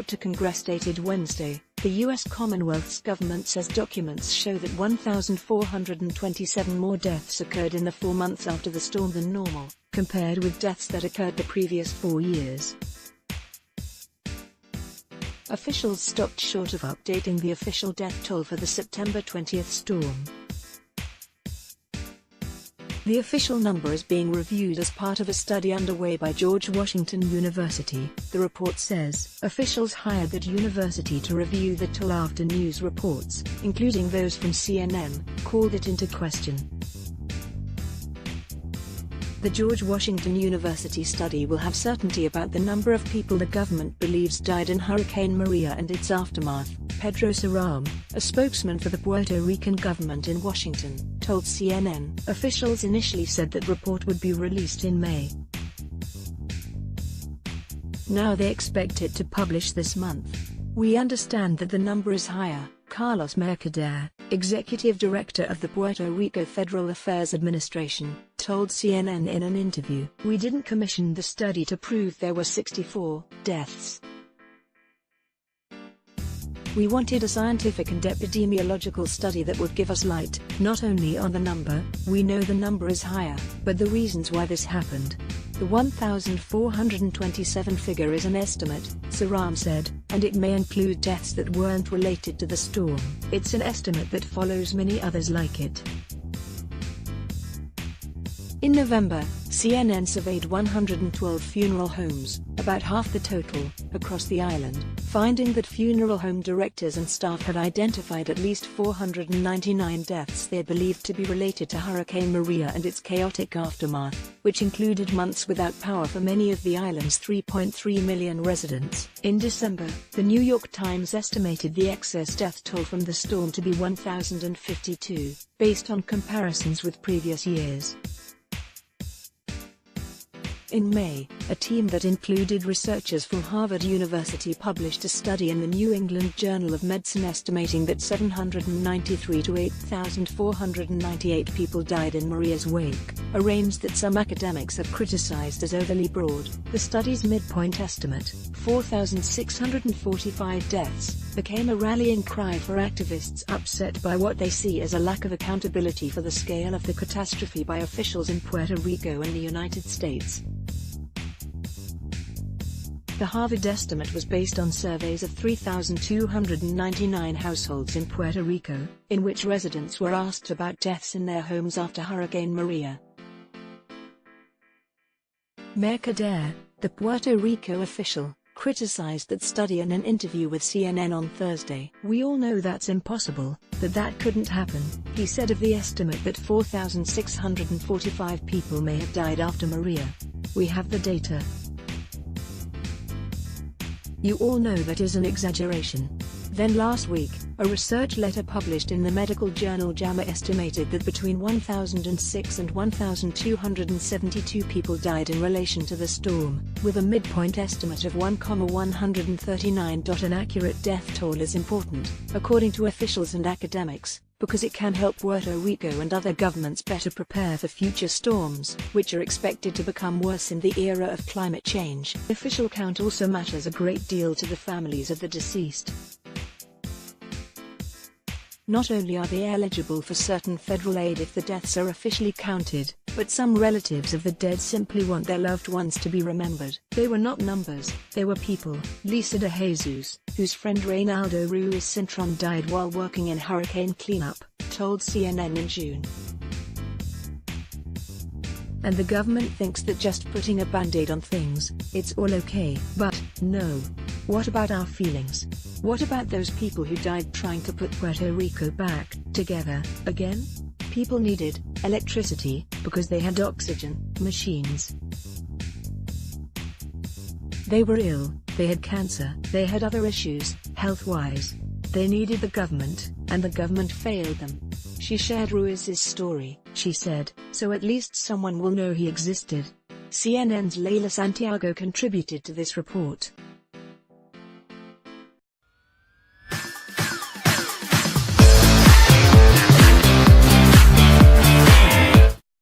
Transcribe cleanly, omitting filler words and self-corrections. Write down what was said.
report to Congress dated Wednesday, the U.S. Commonwealth's government says documents show that 1,427 more deaths occurred in the 4 months after the storm than normal, compared with deaths that occurred the previous 4 years. Officials stopped short of updating the official death toll for the September 20th storm. The official number is being reviewed as part of a study underway by George Washington University, the report says. Officials hired that university to review the toll after news reports, including those from CNN, called it into question. The George Washington University study will have certainty about the number of people the government believes died in Hurricane Maria and its aftermath, Pedro Saram, a spokesman for the Puerto Rican government in Washington, told CNN. Officials initially said that report would be released in May. Now they expect it to publish this month. We understand that the number is higher, Carlos Mercader, executive director of the Puerto Rico Federal Affairs Administration, told CNN in an interview. We didn't commission the study to prove there were 64 deaths. We wanted a scientific and epidemiological study that would give us light, not only on the number, we know the number is higher, but the reasons why this happened. The 1,427 figure is an estimate, Saram said, and it may include deaths that weren't related to the storm. It's an estimate that follows many others like it. In November, CNN surveyed 112 funeral homes, about half the total, across the island, finding that funeral home directors and staff had identified at least 499 deaths they believed to be related to Hurricane Maria and its chaotic aftermath, which included months without power for many of the island's 3.3 million residents. In December, the New York Times estimated the excess death toll from the storm to be 1,052, based on comparisons with previous years. In May, a team that included researchers from Harvard University published a study in the New England Journal of Medicine estimating that 793 to 8,498 people died in Maria's wake, a range that some academics have criticized as overly broad. The study's midpoint estimate, 4,645 deaths, became a rallying cry for activists upset by what they see as a lack of accountability for the scale of the catastrophe by officials in Puerto Rico and the United States. The Harvard estimate was based on surveys of 3,299 households in Puerto Rico, in which residents were asked about deaths in their homes after Hurricane Maria. Mercader, the Puerto Rico official, criticized that study in an interview with CNN on Thursday. We all know that's impossible, that couldn't happen, he said of the estimate that 4,645 people may have died after Maria. We have the data. You all know that is an exaggeration. Then last week, a research letter published in the medical journal JAMA estimated that between 1,006 and 1,272 people died in relation to the storm, with a midpoint estimate of 1,139. An accurate death toll is important, according to officials and academics, because it can help Puerto Rico and other governments better prepare for future storms, which are expected to become worse in the era of climate change. Official count also matters a great deal to the families of the deceased. Not only are they eligible for certain federal aid if the deaths are officially counted, but some relatives of the dead simply want their loved ones to be remembered. They were not numbers, they were people. Lisa de Jesus, whose friend Reynaldo Ruiz Cintron died while working in hurricane cleanup, told CNN in June. And the government thinks that just putting a band-aid on things, it's all okay. But, no. What about our feelings? What about those people who died trying to put Puerto Rico back together again? People needed electricity because they had oxygen machines. They were ill, they had cancer, they had other issues, health-wise. They needed the government, and the government failed them. She shared Ruiz's story, she said, so at least someone will know he existed. CNN's Leila Santiago contributed to this report.